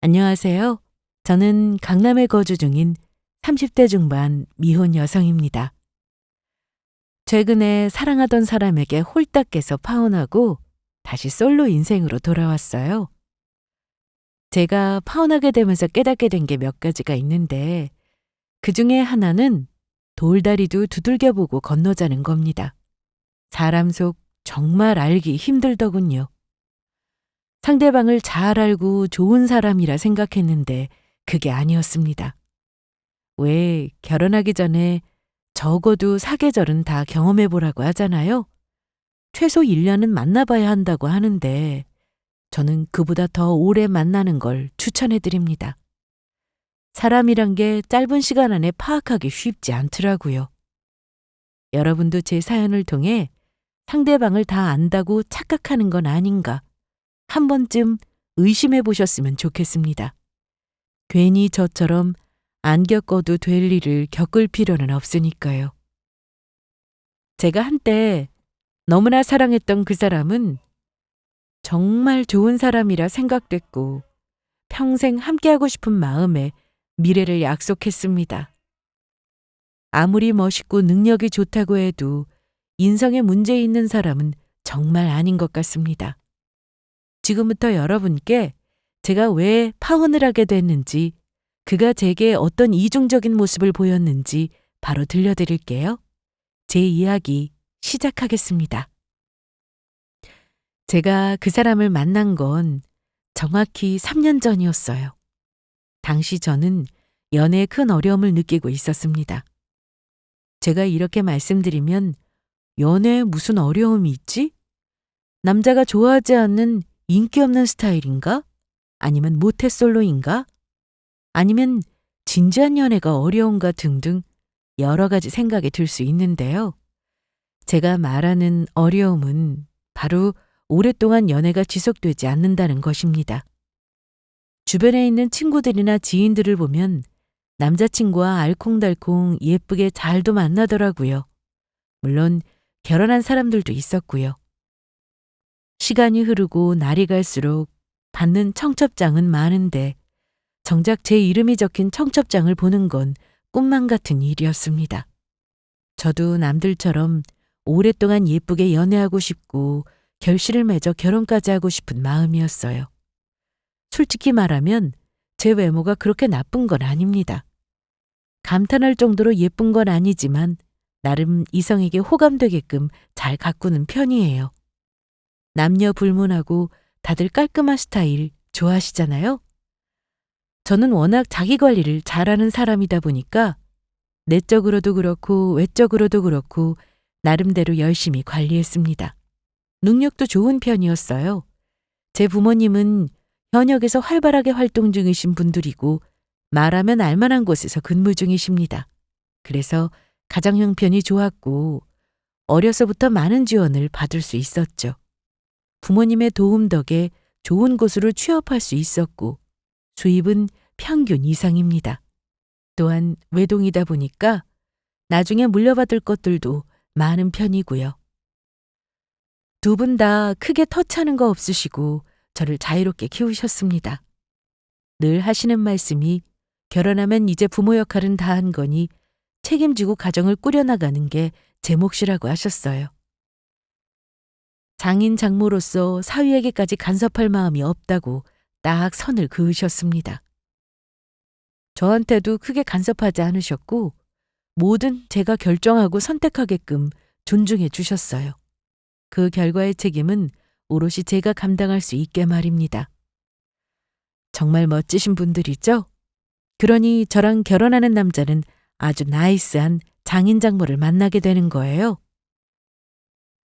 안녕하세요. 저는 강남에 거주 중인 30대 중반 미혼 여성입니다. 최근에 사랑하던 사람에게 홀딱 깨서 파혼하고 다시 솔로 인생으로 돌아왔어요. 제가 파혼하게 되면서 깨닫게 된 게 몇 가지가 있는데 그 중에 하나는 돌다리도 두들겨 보고 건너자는 겁니다. 사람 속 정말 알기 힘들더군요. 상대방을 잘 알고 좋은 사람이라 생각했는데 그게 아니었습니다. 왜 결혼하기 전에 적어도 사계절은 다 경험해 보라고 하잖아요. 최소 1년은 만나봐야 한다고 하는데 저는 그보다 더 오래 만나는 걸 추천해 드립니다. 사람이란 게 짧은 시간 안에 파악하기 쉽지 않더라고요. 여러분도 제 사연을 통해 상대방을 다 안다고 착각하는 건 아닌가 한 번쯤 의심해 보셨으면 좋겠습니다. 괜히 저처럼 안 겪어도 될 일을 겪을 필요는 없으니까요. 제가 한때 너무나 사랑했던 그 사람은 정말 좋은 사람이라 생각됐고 평생 함께하고 싶은 마음에 미래를 약속했습니다. 아무리 멋있고 능력이 좋다고 해도 인성에 문제 있는 사람은 정말 아닌 것 같습니다. 지금부터 여러분께 제가 왜 파혼을 하게 됐는지, 그가 제게 어떤 이중적인 모습을 보였는지 바로 들려드릴게요. 제 이야기 시작하겠습니다. 제가 그 사람을 만난 건 정확히 3년 전이었어요. 당시 저는 연애에 큰 어려움을 느끼고 있었습니다. 제가 이렇게 말씀드리면 연애에 무슨 어려움이 있지? 남자가 좋아하지 않는 인기 없는 스타일인가? 아니면 모태솔로인가? 아니면 진지한 연애가 어려운가 등등 여러 가지 생각이 들 수 있는데요. 제가 말하는 어려움은 바로 오랫동안 연애가 지속되지 않는다는 것입니다. 주변에 있는 친구들이나 지인들을 보면 남자친구와 알콩달콩 예쁘게 잘도 만나더라고요. 물론 결혼한 사람들도 있었고요. 시간이 흐르고 날이 갈수록 받는 청첩장은 많은데 정작 제 이름이 적힌 청첩장을 보는 건 꿈만 같은 일이었습니다. 저도 남들처럼 오랫동안 예쁘게 연애하고 싶고 결실을 맺어 결혼까지 하고 싶은 마음이었어요. 솔직히 말하면 제 외모가 그렇게 나쁜 건 아닙니다. 감탄할 정도로 예쁜 건 아니지만 나름 이성에게 호감되게끔 잘 가꾸는 편이에요. 남녀 불문하고 다들 깔끔한 스타일 좋아하시잖아요? 저는 워낙 자기 관리를 잘하는 사람이다 보니까 내적으로도 그렇고 외적으로도 그렇고 나름대로 열심히 관리했습니다. 능력도 좋은 편이었어요. 제 부모님은 현역에서 활발하게 활동 중이신 분들이고 말하면 알만한 곳에서 근무 중이십니다. 그래서 가정 형편이 좋았고 어려서부터 많은 지원을 받을 수 있었죠. 부모님의 도움 덕에 좋은 곳으로 취업할 수 있었고 수입은 평균 이상입니다. 또한 외동이다 보니까 나중에 물려받을 것들도 많은 편이고요. 두 분 다 크게 터치하는 거 없으시고 저를 자유롭게 키우셨습니다. 늘 하시는 말씀이 결혼하면 이제 부모 역할은 다 한 거니 책임지고 가정을 꾸려나가는 게 제 몫이라고 하셨어요. 장인 장모로서 사위에게까지 간섭할 마음이 없다고 딱 선을 그으셨습니다. 저한테도 크게 간섭하지 않으셨고 뭐든 제가 결정하고 선택하게끔 존중해 주셨어요. 그 결과의 책임은 오롯이 제가 감당할 수 있게 말입니다. 정말 멋지신 분들이죠? 그러니 저랑 결혼하는 남자는 아주 나이스한 장인 장모를 만나게 되는 거예요.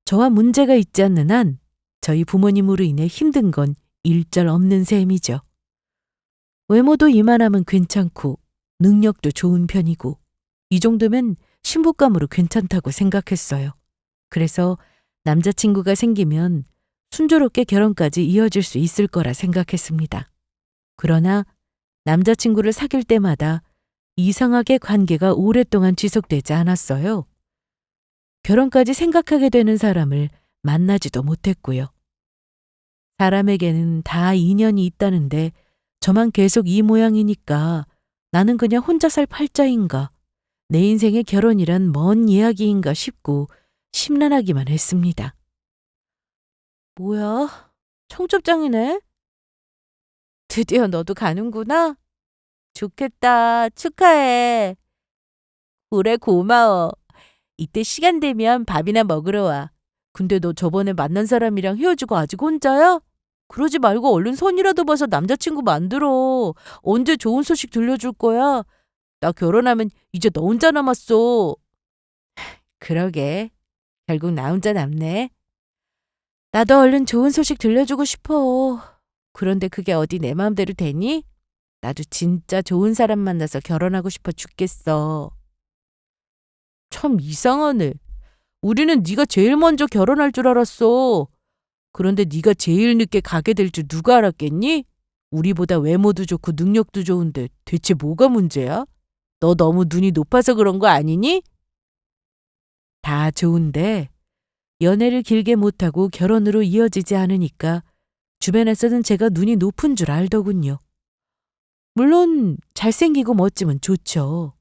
저와 문제가 있지 않는 한 저희 부모님으로 인해 힘든 건 일절 없는 셈이죠. 외모도 이만하면 괜찮고 능력도 좋은 편이고 이 정도면 신부감으로 괜찮다고 생각했어요. 그래서 남자친구가 생기면 순조롭게 결혼까지 이어질 수 있을 거라 생각했습니다. 그러나 남자친구를 사귈 때마다 이상하게 관계가 오랫동안 지속되지 않았어요. 결혼까지 생각하게 되는 사람을 만나지도 못했고요. 사람에게는 다 인연이 있다는데 저만 계속 이 모양이니까 나는 그냥 혼자 살 팔자인가, 내 인생의 결혼이란 먼 이야기인가 싶고 심란하기만 했습니다. 뭐야? 청첩장이네? 드디어 너도 가는구나? 좋겠다. 축하해. 그래, 고마워. 이때 시간 되면 밥이나 먹으러 와. 근데 너 저번에 만난 사람이랑 헤어지고 아직 혼자야? 그러지 말고 얼른 손이라도 봐서 남자친구 만들어. 언제 좋은 소식 들려줄 거야? 나 결혼하면 이제 너 혼자 남았어. 그러게. 결국 나 혼자 남네. 나도 얼른 좋은 소식 들려주고 싶어. 그런데 그게 어디 내 마음대로 되니? 나도 진짜 좋은 사람 만나서 결혼하고 싶어 죽겠어. 참 이상하네. 우리는 네가 제일 먼저 결혼할 줄 알았어. 그런데 네가 제일 늦게 가게 될 줄 누가 알았겠니? 우리보다 외모도 좋고 능력도 좋은데 대체 뭐가 문제야? 너 너무 눈이 높아서 그런 거 아니니? 다 좋은데 연애를 길게 못하고 결혼으로 이어지지 않으니까 주변에서는 제가 눈이 높은 줄 알더군요. 물론 잘생기고 멋지면 좋죠.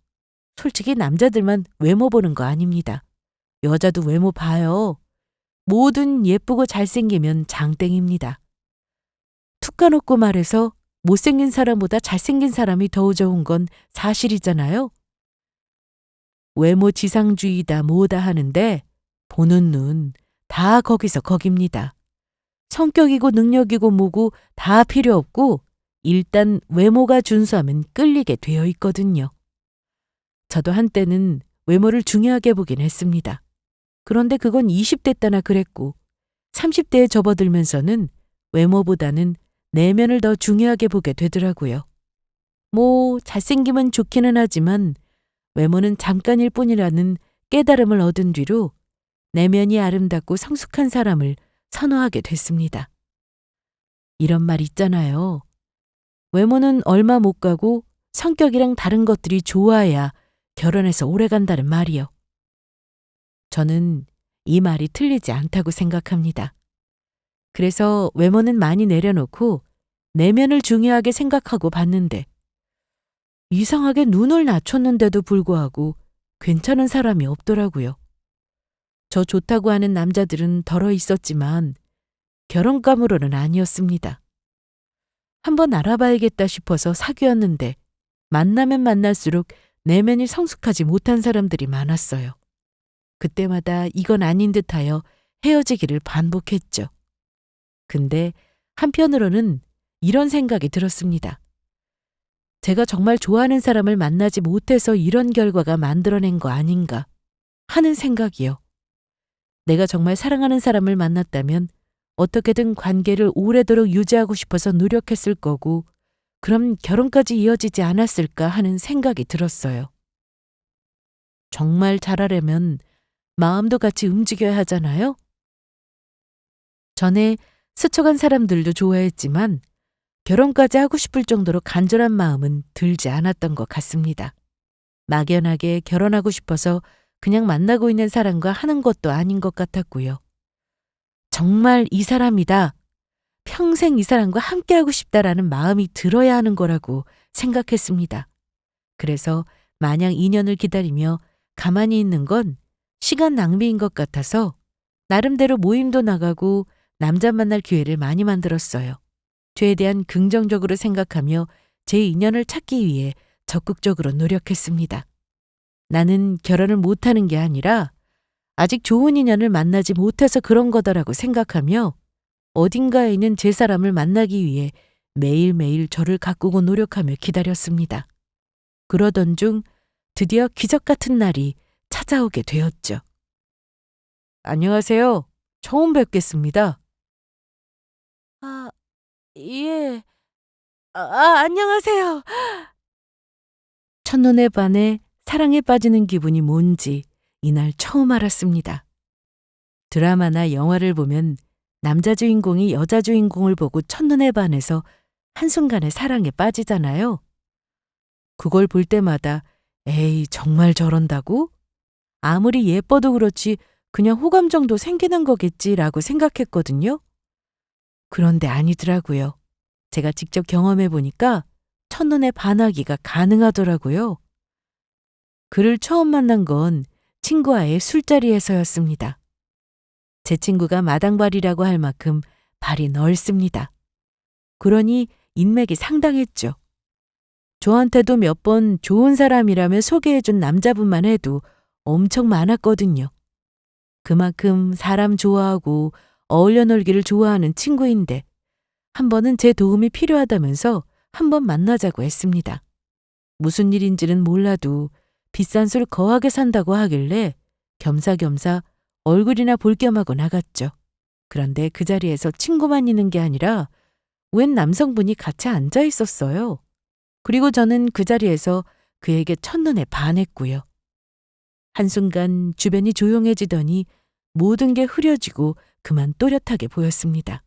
솔직히 남자들만 외모 보는 거 아닙니다. 여자도 외모 봐요. 뭐든 예쁘고 잘생기면 장땡입니다. 툭 까놓고 말해서 못생긴 사람보다 잘생긴 사람이 더 좋은 건 사실이잖아요. 외모 지상주의다 뭐다 하는데 보는 눈 다 거기서 거깁니다. 성격이고 능력이고 뭐고 다 필요 없고 일단 외모가 준수하면 끌리게 되어 있거든요. 저도 한때는 외모를 중요하게 보긴 했습니다. 그런데 그건 20대 때나 그랬고 30대에 접어들면서는 외모보다는 내면을 더 중요하게 보게 되더라고요. 뭐 잘생기면 좋기는 하지만 외모는 잠깐일 뿐이라는 깨달음을 얻은 뒤로 내면이 아름답고 성숙한 사람을 선호하게 됐습니다. 이런 말 있잖아요. 외모는 얼마 못 가고 성격이랑 다른 것들이 좋아야 결혼해서 오래 간다는 말이요. 저는 이 말이 틀리지 않다고 생각합니다. 그래서 외모는 많이 내려놓고 내면을 중요하게 생각하고 봤는데 이상하게 눈을 낮췄는데도 불구하고 괜찮은 사람이 없더라고요. 저 좋다고 하는 남자들은 덜어 있었지만 결혼감으로는 아니었습니다. 한번 알아봐야겠다 싶어서 사귀었는데 만나면 만날수록 내면이 성숙하지 못한 사람들이 많았어요. 그때마다 이건 아닌 듯하여 헤어지기를 반복했죠. 근데 한편으로는 이런 생각이 들었습니다. 제가 정말 좋아하는 사람을 만나지 못해서 이런 결과가 만들어낸 거 아닌가 하는 생각이요. 내가 정말 사랑하는 사람을 만났다면 어떻게든 관계를 오래도록 유지하고 싶어서 노력했을 거고 그럼 결혼까지 이어지지 않았을까 하는 생각이 들었어요. 정말 잘하려면 마음도 같이 움직여야 하잖아요? 전에 스쳐간 사람들도 좋아했지만 결혼까지 하고 싶을 정도로 간절한 마음은 들지 않았던 것 같습니다. 막연하게 결혼하고 싶어서 그냥 만나고 있는 사람과 하는 것도 아닌 것 같았고요. 정말 이 사람이다. 평생 이 사람과 함께하고 싶다라는 마음이 들어야 하는 거라고 생각했습니다. 그래서 마냥 인연을 기다리며 가만히 있는 건 시간 낭비인 것 같아서 나름대로 모임도 나가고 남자 만날 기회를 많이 만들었어요. 죄에 대한 긍정적으로 생각하며 제 인연을 찾기 위해 적극적으로 노력했습니다. 나는 결혼을 못하는 게 아니라 아직 좋은 인연을 만나지 못해서 그런 거다라고 생각하며 어딘가에 있는 제 사람을 만나기 위해 매일매일 저를 가꾸고 노력하며 기다렸습니다. 그러던 중 드디어 기적 같은 날이 찾아오게 되었죠. 안녕하세요. 처음 뵙겠습니다. 예. 안녕하세요. 첫눈에 반해 사랑에 빠지는 기분이 뭔지 이날 처음 알았습니다. 드라마나 영화를 보면 남자 주인공이 여자 주인공을 보고 첫눈에 반해서 한순간에 사랑에 빠지잖아요. 그걸 볼 때마다 에이, 정말 저런다고? 아무리 예뻐도 그렇지 그냥 호감 정도 생기는 거겠지라고 생각했거든요. 그런데 아니더라고요. 제가 직접 경험해 보니까 첫눈에 반하기가 가능하더라고요. 그를 처음 만난 건 친구와의 술자리에서였습니다. 제 친구가 마당발이라고 할 만큼 발이 넓습니다. 그러니 인맥이 상당했죠. 저한테도 몇 번 좋은 사람이라며 소개해준 남자분만 해도 엄청 많았거든요. 그만큼 사람 좋아하고 어울려 놀기를 좋아하는 친구인데 한 번은 제 도움이 필요하다면서 한 번 만나자고 했습니다. 무슨 일인지는 몰라도 비싼 술 거하게 산다고 하길래 겸사겸사 얼굴이나 볼 겸하고 나갔죠. 그런데 그 자리에서 친구만 있는 게 아니라 웬 남성분이 같이 앉아 있었어요. 그리고 저는 그 자리에서 그에게 첫눈에 반했고요. 한순간 주변이 조용해지더니 모든 게 흐려지고 그만 또렷하게 보였습니다.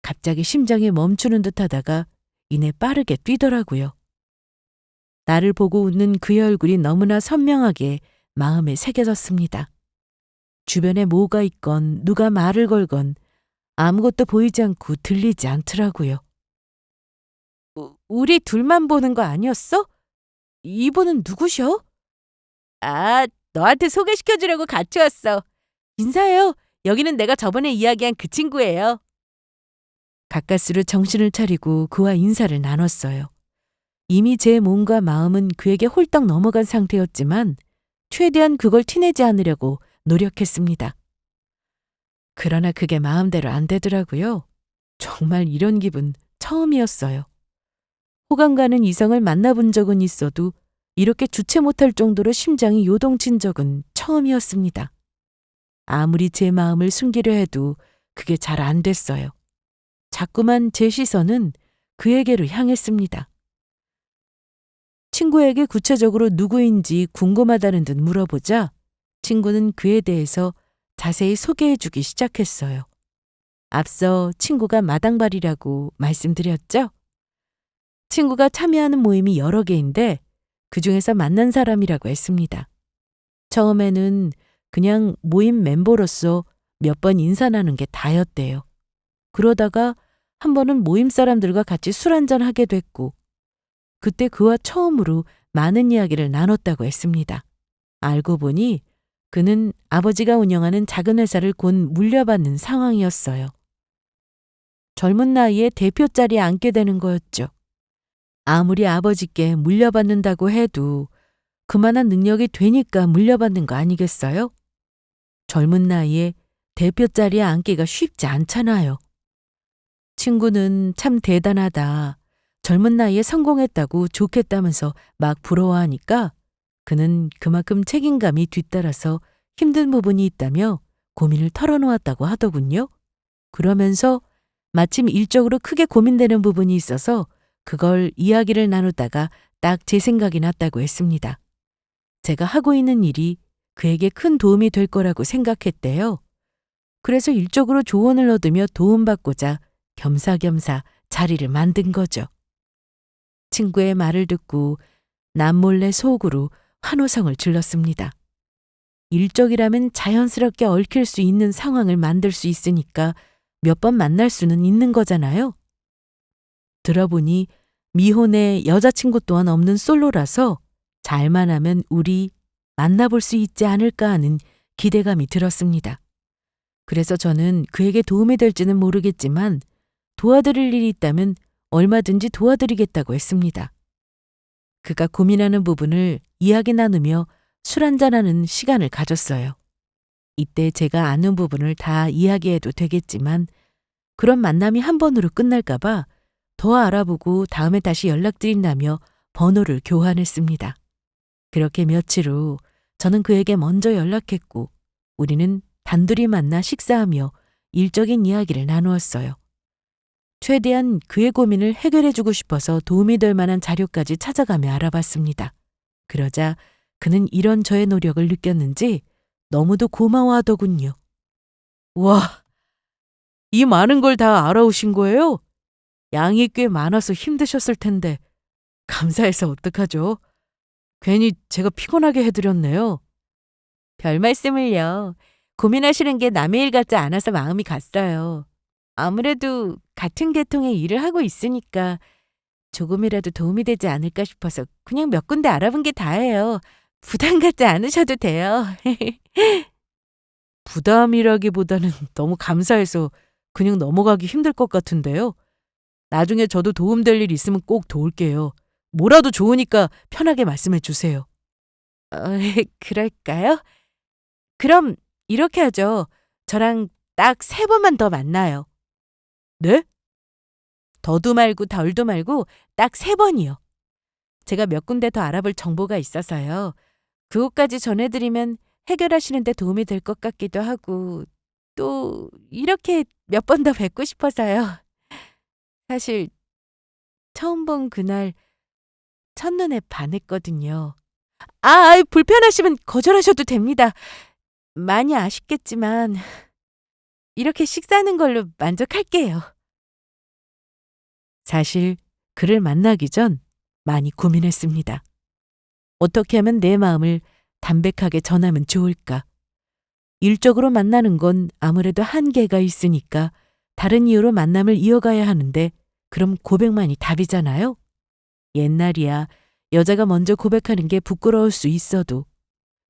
갑자기 심장이 멈추는 듯 하다가 이내 빠르게 뛰더라고요. 나를 보고 웃는 그의 얼굴이 너무나 선명하게 마음에 새겨졌습니다. 주변에 뭐가 있건 누가 말을 걸건 아무것도 보이지 않고 들리지 않더라고요. 우리 둘만 보는 거 아니었어? 이분은 누구셔? 아, 너한테 소개시켜주려고 같이 왔어. 인사해요. 여기는 내가 저번에 이야기한 그 친구예요. 가까스로 정신을 차리고 그와 인사를 나눴어요. 이미 제 몸과 마음은 그에게 홀딱 넘어간 상태였지만 최대한 그걸 티내지 않으려고 노력했습니다. 그러나 그게 마음대로 안 되더라고요. 정말 이런 기분 처음이었어요. 호감 가는 이성을 만나본 적은 있어도 이렇게 주체 못할 정도로 심장이 요동친 적은 처음이었습니다. 아무리 제 마음을 숨기려 해도 그게 잘 안 됐어요. 자꾸만 제 시선은 그에게로 향했습니다. 친구에게 구체적으로 누구인지 궁금하다는 듯 물어보자 친구는 그에 대해서 자세히 소개해주기 시작했어요. 앞서 친구가 마당발이라고 말씀드렸죠? 친구가 참여하는 모임이 여러 개인데 그중에서 만난 사람이라고 했습니다. 처음에는 그냥 모임 멤버로서 몇 번 인사 나눈 게 다였대요. 그러다가 한 번은 모임 사람들과 같이 술 한잔 하게 됐고 그때 그와 처음으로 많은 이야기를 나눴다고 했습니다. 알고 보니 그는 아버지가 운영하는 작은 회사를 곧 물려받는 상황이었어요. 젊은 나이에 대표 자리에 앉게 되는 거였죠. 아무리 아버지께 물려받는다고 해도 그만한 능력이 되니까 물려받는 거 아니겠어요? 젊은 나이에 대표 자리에 앉기가 쉽지 않잖아요. 친구는 참 대단하다. 젊은 나이에 성공했다고 좋겠다면서 막 부러워하니까 그는 그만큼 책임감이 뒤따라서 힘든 부분이 있다며 고민을 털어놓았다고 하더군요. 그러면서 마침 일적으로 크게 고민되는 부분이 있어서 그걸 이야기를 나누다가 딱 제 생각이 났다고 했습니다. 제가 하고 있는 일이 그에게 큰 도움이 될 거라고 생각했대요. 그래서 일적으로 조언을 얻으며 도움받고자 겸사겸사 자리를 만든 거죠. 친구의 말을 듣고 남몰래 속으로 환호성을 질렀습니다. 일적이라면 자연스럽게 얽힐 수 있는 상황을 만들 수 있으니까 몇 번 만날 수는 있는 거잖아요. 들어보니 미혼의 여자친구 또한 없는 솔로라서 잘만 하면 우리 만나볼 수 있지 않을까 하는 기대감이 들었습니다. 그래서 저는 그에게 도움이 될지는 모르겠지만 도와드릴 일이 있다면 얼마든지 도와드리겠다고 했습니다. 그가 고민하는 부분을 이야기 나누며 술 한잔하는 시간을 가졌어요. 이때 제가 아는 부분을 다 이야기해도 되겠지만 그런 만남이 한 번으로 끝날까 봐 더 알아보고 다음에 다시 연락드린다며 번호를 교환했습니다. 그렇게 며칠 후 저는 그에게 먼저 연락했고 우리는 단둘이 만나 식사하며 일적인 이야기를 나누었어요. 최대한 그의 고민을 해결해주고 싶어서 도움이 될 만한 자료까지 찾아가며 알아봤습니다. 그러자 그는 이런 저의 노력을 느꼈는지 너무도 고마워하더군요. 와, 이 많은 걸 다 알아오신 거예요? 양이 꽤 많아서 힘드셨을 텐데 감사해서 어떡하죠? 괜히 제가 피곤하게 해드렸네요. 별 말씀을요. 고민하시는 게 남의 일 같지 않아서 마음이 갔어요. 아무래도 같은 계통의 일을 하고 있으니까 조금이라도 도움이 되지 않을까 싶어서 그냥 몇 군데 알아본 게 다예요. 부담 갖지 않으셔도 돼요. 부담이라기보다는 너무 감사해서 그냥 넘어가기 힘들 것 같은데요. 나중에 저도 도움될 일 있으면 꼭 도울게요. 뭐라도 좋으니까 편하게 말씀해 주세요. 어, 그럴까요? 그럼 이렇게 하죠. 저랑 딱 3번만 더 만나요. 네? 더도 말고 덜도 말고 딱 3번이요. 제가 몇 군데 더 알아볼 정보가 있어서요. 그것까지 전해드리면 해결하시는 데 도움이 될 것 같기도 하고 또 이렇게 몇 번 더 뵙고 싶어서요. 사실 처음 본 그날 첫눈에 반했거든요. 불편하시면 거절하셔도 됩니다. 많이 아쉽겠지만 이렇게 식사하는 걸로 만족할게요. 사실 그를 만나기 전 많이 고민했습니다. 어떻게 하면 내 마음을 담백하게 전하면 좋을까? 일적으로 만나는 건 아무래도 한계가 있으니까 다른 이유로 만남을 이어가야 하는데 그럼 고백만이 답이잖아요? 옛날이야 여자가 먼저 고백하는 게 부끄러울 수 있어도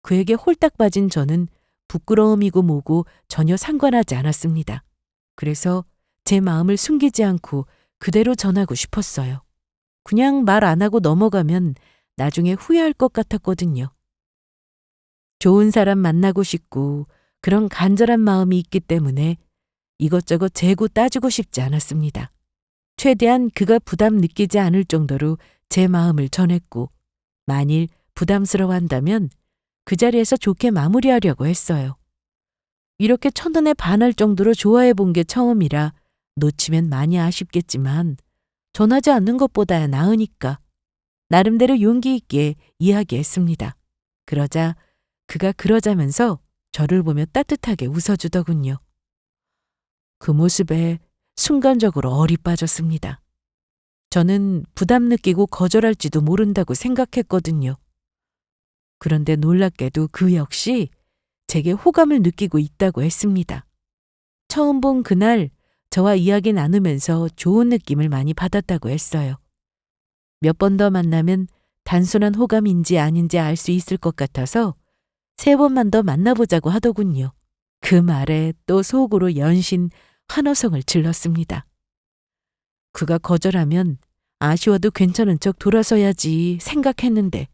그에게 홀딱 빠진 저는 부끄러움이고 뭐고 전혀 상관하지 않았습니다. 그래서 제 마음을 숨기지 않고 그대로 전하고 싶었어요. 그냥 말 안 하고 넘어가면 나중에 후회할 것 같았거든요. 좋은 사람 만나고 싶고 그런 간절한 마음이 있기 때문에 이것저것 재고 따지고 싶지 않았습니다. 최대한 그가 부담 느끼지 않을 정도로 제 마음을 전했고 만일 부담스러워한다면 그 자리에서 좋게 마무리하려고 했어요. 이렇게 첫눈에 반할 정도로 좋아해 본 게 처음이라 놓치면 많이 아쉽겠지만 전하지 않는 것보다야 나으니까 나름대로 용기 있게 이야기했습니다. 그러자 그가 그러자면서 저를 보며 따뜻하게 웃어주더군요. 그 모습에 순간적으로 얼이 빠졌습니다. 저는 부담 느끼고 거절할지도 모른다고 생각했거든요. 그런데 놀랍게도 그 역시 제게 호감을 느끼고 있다고 했습니다. 처음 본 그날 저와 이야기 나누면서 좋은 느낌을 많이 받았다고 했어요. 몇 번 더 만나면 단순한 호감인지 아닌지 알 수 있을 것 같아서 3번만 더 만나보자고 하더군요. 그 말에 또 속으로 연신 환호성을 질렀습니다. 그가 거절하면 아쉬워도 괜찮은 척 돌아서야지 생각했는데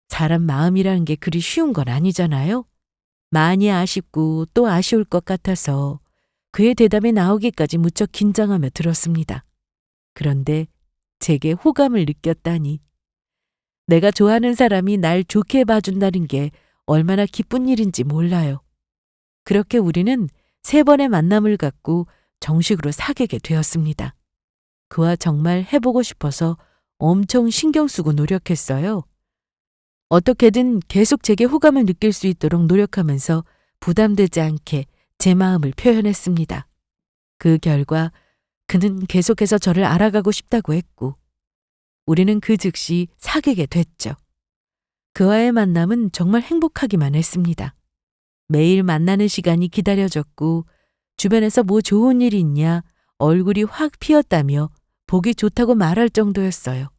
사람 마음이라는 게 그리 쉬운 건 아니잖아요. 많이 아쉽고 또 아쉬울 것 같아서 그의 대답이 나오기까지 무척 긴장하며 들었습니다. 그런데 제게 호감을 느꼈다니. 내가 좋아하는 사람이 날 좋게 봐준다는 게 얼마나 기쁜 일인지 몰라요. 그렇게 우리는 3번의 만남을 갖고 정식으로 사귀게 되었습니다. 그와 정말 해보고 싶어서 엄청 신경 쓰고 노력했어요. 어떻게든 계속 제게 호감을 느낄 수 있도록 노력하면서 부담되지 않게 제 마음을 표현했습니다. 그 결과 그는 계속해서 저를 알아가고 싶다고 했고 우리는 그 즉시 사귀게 됐죠. 그와의 만남은 정말 행복하기만 했습니다. 매일 만나는 시간이 기다려졌고 주변에서 뭐 좋은 일 있냐 얼굴이 확 피었다며 보기 좋다고 말할 정도였어요.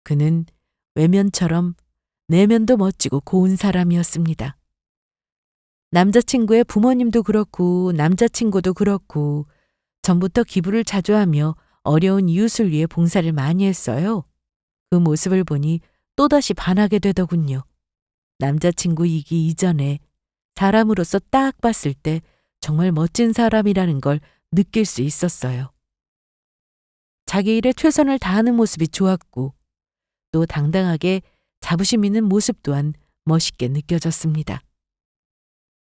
그는 외면처럼 내면도 멋지고 고운 사람이었습니다. 남자친구의 부모님도 그렇고 남자친구도 그렇고 전부터 기부를 자주 하며 어려운 이웃을 위해 봉사를 많이 했어요. 그 모습을 보니 또다시 반하게 되더군요. 남자친구이기 이전에 사람으로서 딱 봤을 때 정말 멋진 사람이라는 걸 느낄 수 있었어요. 자기 일에 최선을 다하는 모습이 좋았고 또 당당하게 자부심 있는 모습 또한 멋있게 느껴졌습니다.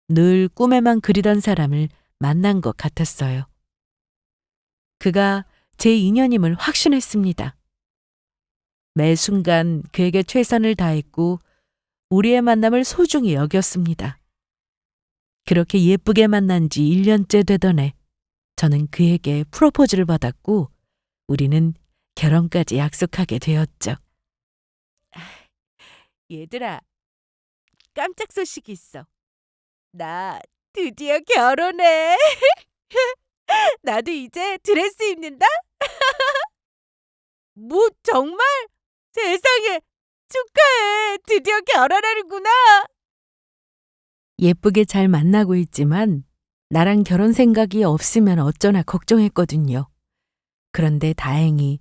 늘 꿈에만 그리던 사람을 만난 것 같았어요. 그가 제 인연임을 확신했습니다. 매 순간 그에게 최선을 다했고 우리의 만남을 소중히 여겼습니다. 그렇게 예쁘게 만난 지 1년째 되던 해 저는 그에게 프로포즈를 받았고 우리는 결혼까지 약속하게 되었죠. 얘들아, 깜짝 소식이 있어. 나 드디어 결혼해. 나도 이제 드레스 입는다? 뭐, 정말? 세상에, 축하해. 드디어 결혼하는구나. 예쁘게 잘 만나고 있지만 나랑 결혼 생각이 없으면 어쩌나 걱정했거든요. 그런데 다행히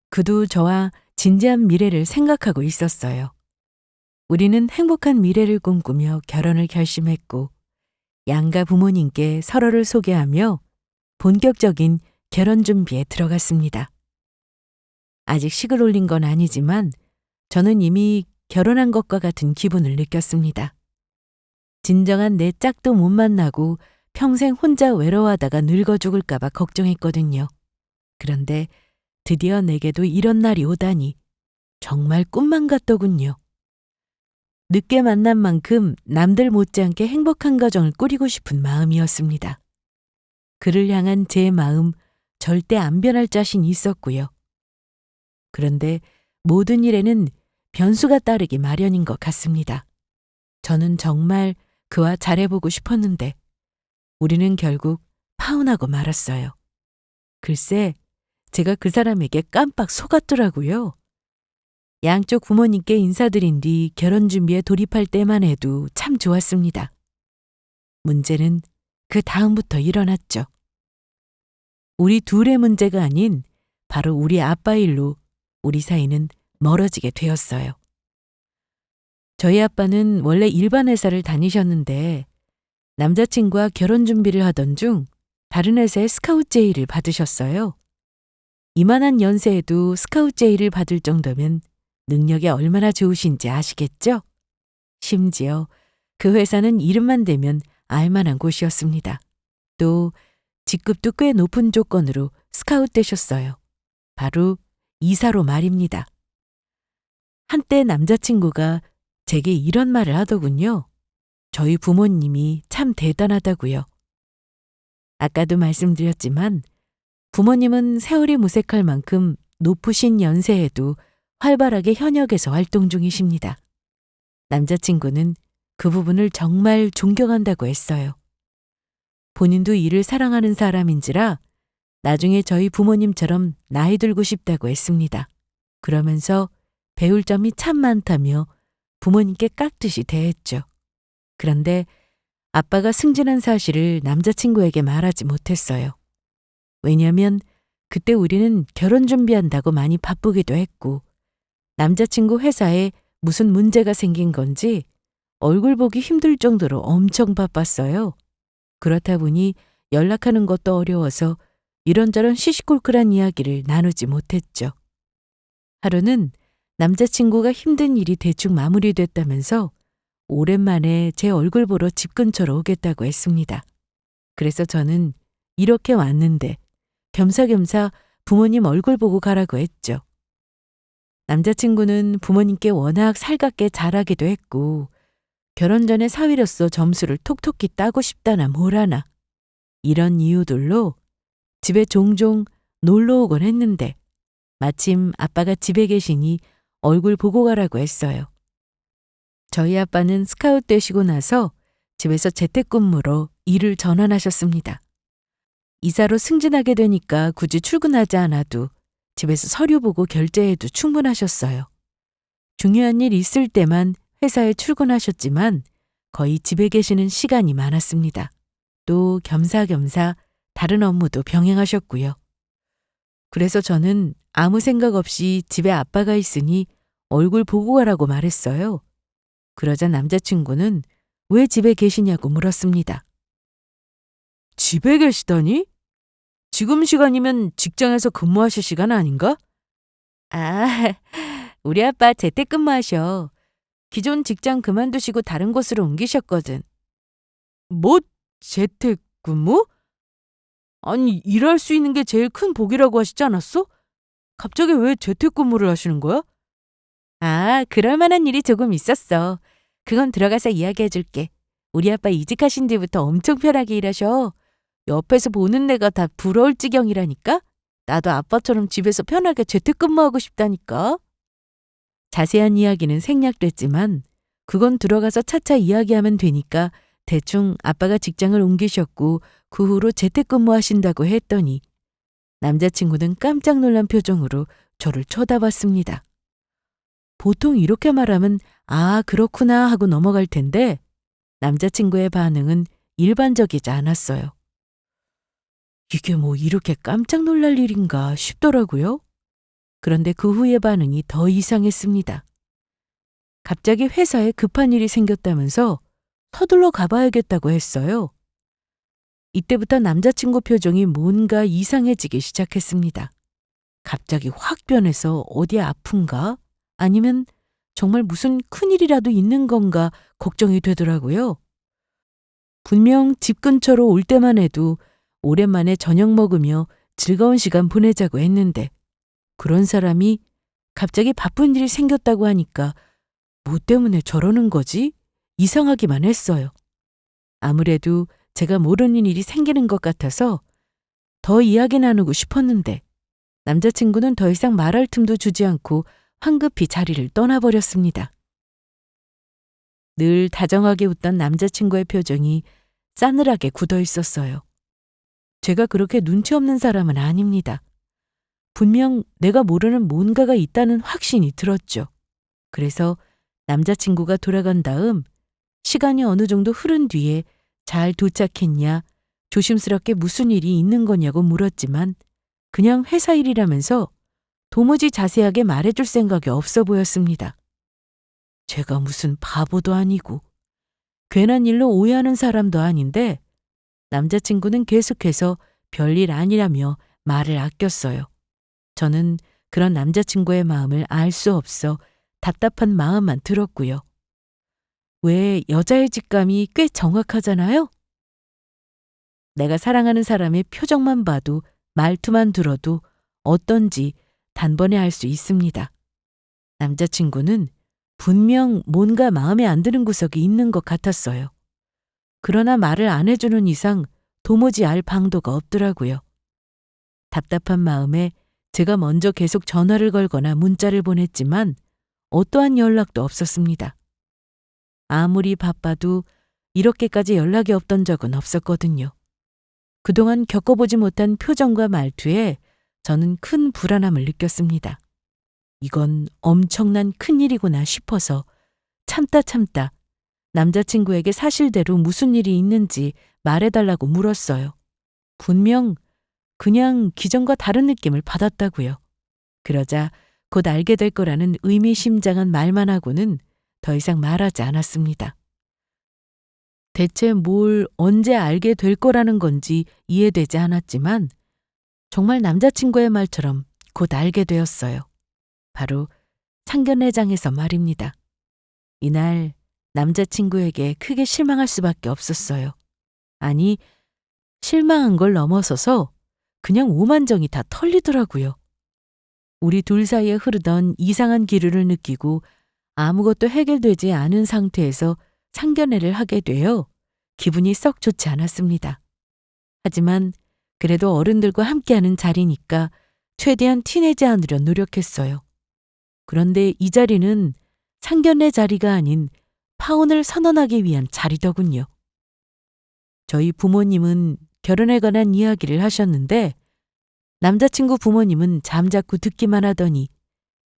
그도 저와 진지한 미래를 생각하고 있었어요. 우리는 행복한 미래를 꿈꾸며 결혼을 결심했고 양가 부모님께 서로를 소개하며 본격적인 결혼 준비에 들어갔습니다. 아직 식을 올린 건 아니지만 저는 이미 결혼한 것과 같은 기분을 느꼈습니다. 진정한 내 짝도 못 만나고 평생 혼자 외로워하다가 늙어 죽을까 봐 걱정했거든요. 그런데 드디어 내게도 이런 날이 오다니 정말 꿈만 같더군요. 늦게 만난 만큼 남들 못지않게 행복한 가정을 꾸리고 싶은 마음이었습니다. 그를 향한 제 마음 절대 안 변할 자신이 있었고요. 그런데 모든 일에는 변수가 따르기 마련인 것 같습니다. 저는 정말 그와 잘해보고 싶었는데 우리는 결국 파혼하고 말았어요. 글쎄, 제가 그 사람에게 깜빡 속았더라고요. 양쪽 부모님께 인사드린 뒤 결혼 준비에 돌입할 때만 해도 참 좋았습니다. 문제는 그 다음부터 일어났죠. 우리 둘의 문제가 아닌 바로 우리 아빠 일로 우리 사이는 멀어지게 되었어요. 저희 아빠는 원래 일반 회사를 다니셨는데 남자친구와 결혼 준비를 하던 중 다른 회사의 스카우트 제의를 받으셨어요. 이만한 연세에도 스카우트 제의를 받을 정도면 능력이 얼마나 좋으신지 아시겠죠? 심지어 그 회사는 이름만 대면 알만한 곳이었습니다. 또 직급도 꽤 높은 조건으로 스카우트 되셨어요. 바로 이사로 말입니다. 한때 남자친구가 제게 이런 말을 하더군요. 저희 부모님이 참 대단하다고요. 아까도 말씀드렸지만 부모님은 세월이 무색할 만큼 높으신 연세에도 활발하게 현역에서 활동 중이십니다. 남자친구는 그 부분을 정말 존경한다고 했어요. 본인도 일을 사랑하는 사람인지라 나중에 저희 부모님처럼 나이 들고 싶다고 했습니다. 그러면서 배울 점이 참 많다며 부모님께 깍듯이 대했죠. 그런데 아빠가 승진한 사실을 남자친구에게 말하지 못했어요. 왜냐면 그때 우리는 결혼 준비한다고 많이 바쁘기도 했고 남자친구 회사에 무슨 문제가 생긴 건지 얼굴 보기 힘들 정도로 엄청 바빴어요. 그렇다 보니 연락하는 것도 어려워서 이런저런 시시콜콜한 이야기를 나누지 못했죠. 하루는 남자친구가 힘든 일이 대충 마무리됐다면서 오랜만에 제 얼굴 보러 집 근처로 오겠다고 했습니다. 그래서 저는 이렇게 왔는데 겸사겸사 부모님 얼굴 보고 가라고 했죠. 남자친구는 부모님께 워낙 살갑게 잘하기도 했고 결혼 전에 사위로서 점수를 톡톡히 따고 싶다나 뭐라나 이런 이유들로 집에 종종 놀러 오곤 했는데 마침 아빠가 집에 계시니 얼굴 보고 가라고 했어요. 저희 아빠는 스카우트 되시고 나서 집에서 재택근무로 일을 전환하셨습니다. 이사로 승진하게 되니까 굳이 출근하지 않아도 집에서 서류 보고 결제해도 충분하셨어요. 중요한 일 있을 때만 회사에 출근하셨지만 거의 집에 계시는 시간이 많았습니다. 또 겸사겸사 다른 업무도 병행하셨고요. 그래서 저는 아무 생각 없이 집에 아빠가 있으니 얼굴 보고 가라고 말했어요. 그러자 남자친구는 왜 집에 계시냐고 물었습니다. 집에 계시다니? 지금 시간이면 직장에서 근무하실 시간 아닌가? 아, 우리 아빠 재택근무하셔. 기존 직장 그만두시고 다른 곳으로 옮기셨거든. 뭐? 재택근무? 아니, 일할 수 있는 게 제일 큰 복이라고 하시지 않았어? 갑자기 왜 재택근무를 하시는 거야? 아, 그럴 만한 일이 조금 있었어. 그건 들어가서 이야기해 줄게. 우리 아빠 이직하신 뒤부터 엄청 편하게 일하셔. 옆에서 보는 내가 다 부러울 지경이라니까? 나도 아빠처럼 집에서 편하게 재택근무하고 싶다니까. 자세한 이야기는 생략됐지만 그건 들어가서 차차 이야기하면 되니까 대충 아빠가 직장을 옮기셨고 그 후로 재택근무하신다고 했더니 남자친구는 깜짝 놀란 표정으로 저를 쳐다봤습니다. 보통 이렇게 말하면 아, 그렇구나 하고 넘어갈 텐데 남자친구의 반응은 일반적이지 않았어요. 이게 뭐 이렇게 깜짝 놀랄 일인가 싶더라고요. 그런데 그 후의 반응이 더 이상했습니다. 갑자기 회사에 급한 일이 생겼다면서 서둘러 가봐야겠다고 했어요. 이때부터 남자친구 표정이 뭔가 이상해지기 시작했습니다. 갑자기 확 변해서 어디 아픈가? 아니면 정말 무슨 큰일이라도 있는 건가 걱정이 되더라고요. 분명 집 근처로 올 때만 해도 오랜만에 저녁 먹으며 즐거운 시간 보내자고 했는데 그런 사람이 갑자기 바쁜 일이 생겼다고 하니까 뭐 때문에 저러는 거지? 이상하기만 했어요. 아무래도 제가 모르는 일이 생기는 것 같아서 더 이야기 나누고 싶었는데 남자친구는 더 이상 말할 틈도 주지 않고 황급히 자리를 떠나버렸습니다. 늘 다정하게 웃던 남자친구의 표정이 싸늘하게 굳어 있었어요. 제가 그렇게 눈치 없는 사람은 아닙니다. 분명 내가 모르는 뭔가가 있다는 확신이 들었죠. 그래서 남자친구가 돌아간 다음 시간이 어느 정도 흐른 뒤에 잘 도착했냐, 조심스럽게 무슨 일이 있는 거냐고 물었지만 그냥 회사 일이라면서 도무지 자세하게 말해줄 생각이 없어 보였습니다. 제가 무슨 바보도 아니고 괜한 일로 오해하는 사람도 아닌데 남자친구는 계속해서 별일 아니라며 말을 아꼈어요. 저는 그런 남자친구의 마음을 알 수 없어 답답한 마음만 들었고요. 왜 여자의 직감이 꽤 정확하잖아요? 내가 사랑하는 사람의 표정만 봐도 말투만 들어도 어떤지 단번에 알 수 있습니다. 남자친구는 분명 뭔가 마음에 안 드는 구석이 있는 것 같았어요. 그러나 말을 안 해주는 이상 도무지 알 방도가 없더라고요. 답답한 마음에 제가 먼저 계속 전화를 걸거나 문자를 보냈지만 어떠한 연락도 없었습니다. 아무리 바빠도 이렇게까지 연락이 없던 적은 없었거든요. 그동안 겪어보지 못한 표정과 말투에 저는 큰 불안함을 느꼈습니다. 이건 엄청난 큰일이구나 싶어서 참다 남자친구에게 사실대로 무슨 일이 있는지 말해달라고 물었어요. 분명 그냥 기존과 다른 느낌을 받았다고요. 그러자 곧 알게 될 거라는 의미심장한 말만 하고는 더 이상 말하지 않았습니다. 대체 뭘 언제 알게 될 거라는 건지 이해되지 않았지만 정말 남자친구의 말처럼 곧 알게 되었어요. 바로 상견례장에서 말입니다. 이날 남자친구에게 크게 실망할 수밖에 없었어요. 아니, 실망한 걸 넘어서서 그냥 오만정이 다 털리더라고요. 우리 둘 사이에 흐르던 이상한 기류를 느끼고 아무것도 해결되지 않은 상태에서 상견례를 하게 되어 기분이 썩 좋지 않았습니다. 하지만 그래도 어른들과 함께하는 자리니까 최대한 티내지 않으려 노력했어요. 그런데 이 자리는 상견례 자리가 아닌 파혼을 선언하기 위한 자리더군요. 저희 부모님은 결혼에 관한 이야기를 하셨는데 남자친구 부모님은 잠자코 듣기만 하더니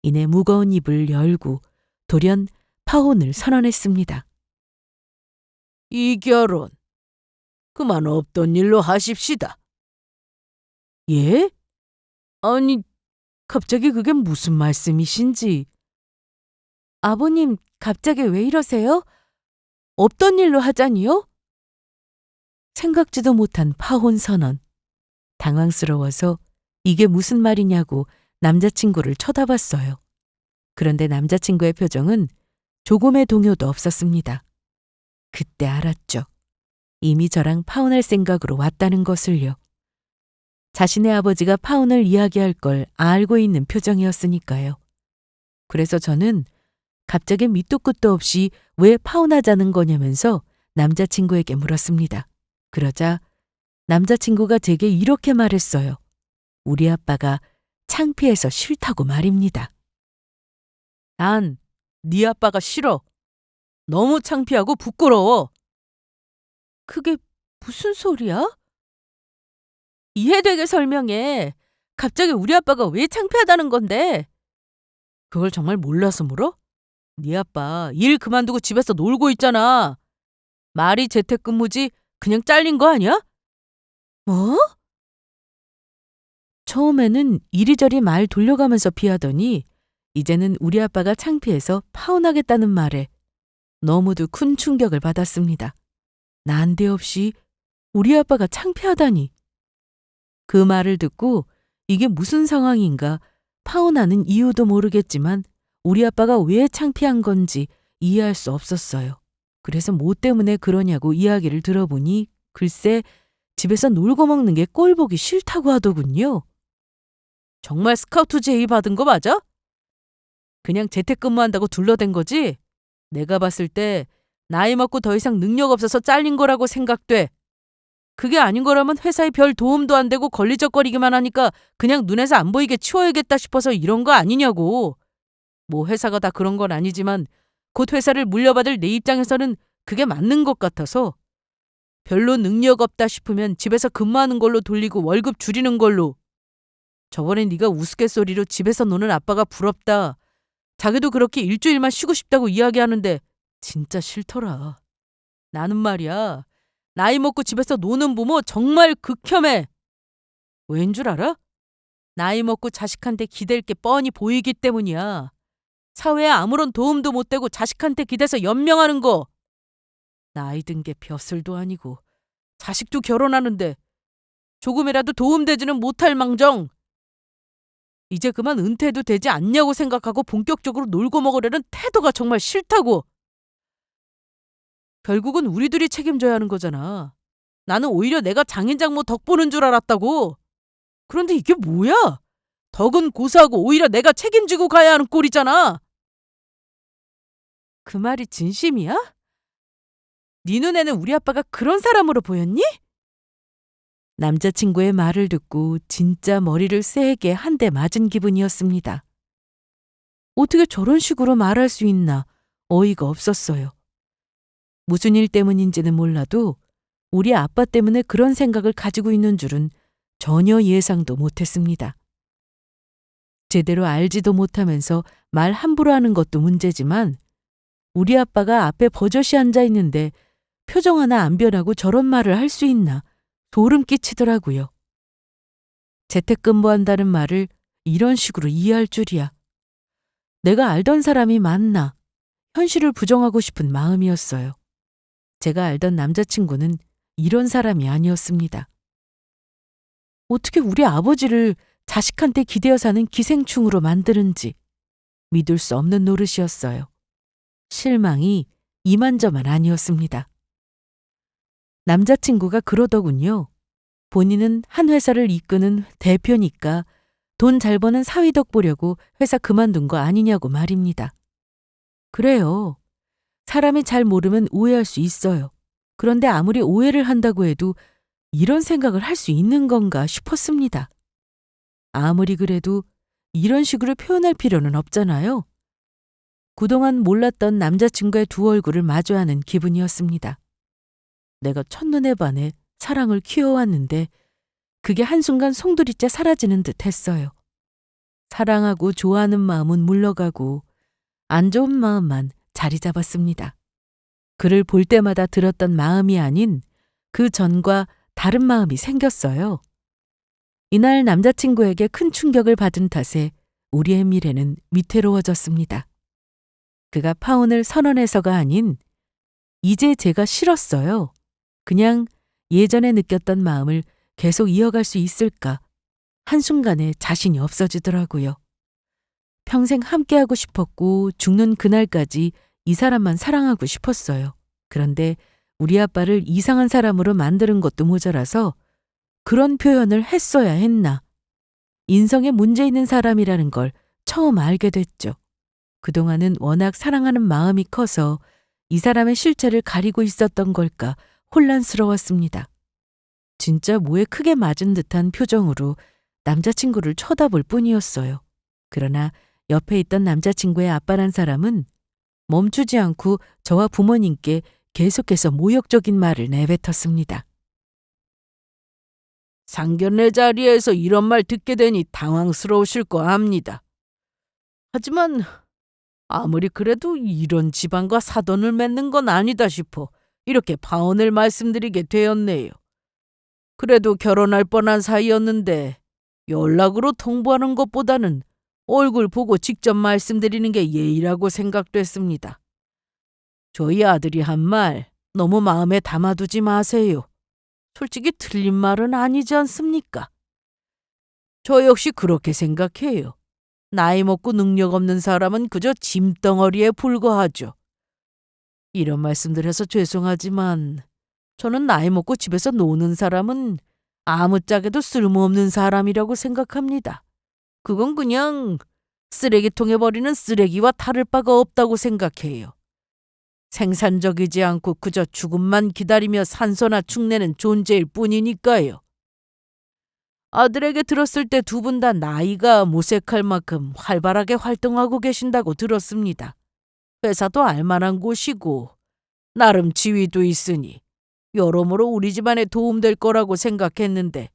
이내 무거운 입을 열고 돌연 파혼을 선언했습니다. 이 결혼 그만 없던 일로 하십시다. 예? 아니, 갑자기 그게 무슨 말씀이신지. 아버님, 갑자기 왜 이러세요? 없던 일로 하자니요? 생각지도 못한 파혼 선언. 당황스러워서 이게 무슨 말이냐고 남자친구를 쳐다봤어요. 그런데 남자친구의 표정은 조금의 동요도 없었습니다. 그때 알았죠. 이미 저랑 파혼할 생각으로 왔다는 것을요. 자신의 아버지가 파혼을 이야기할 걸 알고 있는 표정이었으니까요. 그래서 저는 갑자기 밑도 끝도 없이 왜 파혼하자는 거냐면서 남자친구에게 물었습니다. 그러자 남자친구가 제게 이렇게 말했어요. 우리 아빠가 창피해서 싫다고 말입니다. 난 네 아빠가 싫어. 너무 창피하고 부끄러워. 그게 무슨 소리야? 이해되게 설명해. 갑자기 우리 아빠가 왜 창피하다는 건데? 그걸 정말 몰라서 물어? 네 아빠 일 그만두고 집에서 놀고 있잖아. 말이 재택근무지 그냥 잘린 거 아니야? 뭐? 처음에는 이리저리 말 돌려가면서 피하더니 이제는 우리 아빠가 창피해서 파혼하겠다는 말에 너무도 큰 충격을 받았습니다. 난데없이 우리 아빠가 창피하다니. 그 말을 듣고 이게 무슨 상황인가 파혼하는 이유도 모르겠지만 우리 아빠가 왜 창피한 건지 이해할 수 없었어요. 그래서 뭐 때문에 그러냐고 이야기를 들어보니 글쎄 집에서 놀고 먹는 게 꼴보기 싫다고 하더군요. 정말 스카우트 제의 받은 거 맞아? 그냥 재택근무한다고 둘러댄 거지? 내가 봤을 때 나이 먹고 더 이상 능력 없어서 잘린 거라고 생각돼. 그게 아닌 거라면 회사에 별 도움도 안 되고 걸리적거리기만 하니까 그냥 눈에서 안 보이게 치워야겠다 싶어서 이런 거 아니냐고. 뭐 회사가 다 그런 건 아니지만 곧 회사를 물려받을 내 입장에서는 그게 맞는 것 같아서 별로 능력 없다 싶으면 집에서 근무하는 걸로 돌리고 월급 줄이는 걸로. 저번에 네가 우스갯소리로 집에서 노는 아빠가 부럽다. 자기도 그렇게 일주일만 쉬고 싶다고 이야기하는데 진짜 싫더라. 나는 말이야. 나이 먹고 집에서 노는 부모 정말 극혐해. 왠 줄 알아? 나이 먹고 자식한테 기댈 게 뻔히 보이기 때문이야. 사회에 아무런 도움도 못 되고 자식한테 기대서 연명하는 거. 나이 든 게 벼슬도 아니고 자식도 결혼하는데 조금이라도 도움되지는 못할 망정. 이제 그만 은퇴해도 되지 않냐고 생각하고 본격적으로 놀고 먹으려는 태도가 정말 싫다고. 결국은 우리들이 책임져야 하는 거잖아. 나는 오히려 내가 장인장모 덕 보는 줄 알았다고. 그런데 이게 뭐야? 덕은 고사하고 오히려 내가 책임지고 가야 하는 꼴이잖아. 그 말이 진심이야? 네 눈에는 우리 아빠가 그런 사람으로 보였니? 남자친구의 말을 듣고 진짜 머리를 세게 한 대 맞은 기분이었습니다. 어떻게 저런 식으로 말할 수 있나 어이가 없었어요. 무슨 일 때문인지는 몰라도 우리 아빠 때문에 그런 생각을 가지고 있는 줄은 전혀 예상도 못했습니다. 제대로 알지도 못하면서 말 함부로 하는 것도 문제지만 우리 아빠가 앞에 버젓이 앉아 있는데 표정 하나 안 변하고 저런 말을 할 수 있나 소름 끼치더라고요. 재택근무한다는 말을 이런 식으로 이해할 줄이야. 내가 알던 사람이 맞나 현실을 부정하고 싶은 마음이었어요. 제가 알던 남자친구는 이런 사람이 아니었습니다. 어떻게 우리 아버지를 자식한테 기대어 사는 기생충으로 만드는지 믿을 수 없는 노릇이었어요. 실망이 이만저만 아니었습니다. 남자친구가 그러더군요. 본인은 한 회사를 이끄는 대표니까 돈 잘 버는 사위덕 보려고 회사 그만둔 거 아니냐고 말입니다. 그래요. 사람이 잘 모르면 오해할 수 있어요. 그런데 아무리 오해를 한다고 해도 이런 생각을 할 수 있는 건가 싶었습니다. 아무리 그래도 이런 식으로 표현할 필요는 없잖아요. 그동안 몰랐던 남자친구의 두 얼굴을 마주하는 기분이었습니다. 내가 첫눈에 반해 사랑을 키워왔는데 그게 한순간 송두리째 사라지는 듯 했어요. 사랑하고 좋아하는 마음은 물러가고 안 좋은 마음만 자리 잡았습니다. 그를 볼 때마다 들었던 마음이 아닌 그 전과 다른 마음이 생겼어요. 이날 남자친구에게 큰 충격을 받은 탓에 우리의 미래는 위태로워졌습니다. 그가 파혼을 선언해서가 아닌 이제 제가 싫었어요. 그냥 예전에 느꼈던 마음을 계속 이어갈 수 있을까 한순간에 자신이 없어지더라고요. 평생 함께하고 싶었고 죽는 그날까지 이 사람만 사랑하고 싶었어요. 그런데 우리 아빠를 이상한 사람으로 만드는 것도 모자라서 그런 표현을 했어야 했나. 인성에 문제 있는 사람이라는 걸 처음 알게 됐죠. 그동안은 워낙 사랑하는 마음이 커서 이 사람의 실체를 가리고 있었던 걸까 혼란스러웠습니다. 진짜 뭐에 크게 맞은 듯한 표정으로 남자친구를 쳐다볼 뿐이었어요. 그러나 옆에 있던 남자친구의 아빠란 사람은 멈추지 않고 저와 부모님께 계속해서 모욕적인 말을 내뱉었습니다. 상견례 자리에서 이런 말 듣게 되니 당황스러우실 거 압니다. 하지만 아무리 그래도 이런 집안과 사돈을 맺는 건 아니다 싶어 이렇게 파혼을 말씀드리게 되었네요. 그래도 결혼할 뻔한 사이였는데 연락으로 통보하는 것보다는 얼굴 보고 직접 말씀드리는 게 예의라고 생각됐습니다. 저희 아들이 한 말 너무 마음에 담아두지 마세요. 솔직히 틀린 말은 아니지 않습니까? 저 역시 그렇게 생각해요. 나이 먹고 능력 없는 사람은 그저 짐덩어리에 불과하죠. 이런 말씀들 해서 죄송하지만 저는 나이 먹고 집에서 노는 사람은 아무짝에도 쓸모없는 사람이라고 생각합니다. 그건 그냥 쓰레기통에 버리는 쓰레기와 다를 바가 없다고 생각해요. 생산적이지 않고 그저 죽음만 기다리며 산소나 축내는 존재일 뿐이니까요. 아들에게 들었을 때 두 분 다 나이가 모색할 만큼 활발하게 활동하고 계신다고 들었습니다. 회사도 알만한 곳이고 나름 지위도 있으니 여러모로 우리 집안에 도움될 거라고 생각했는데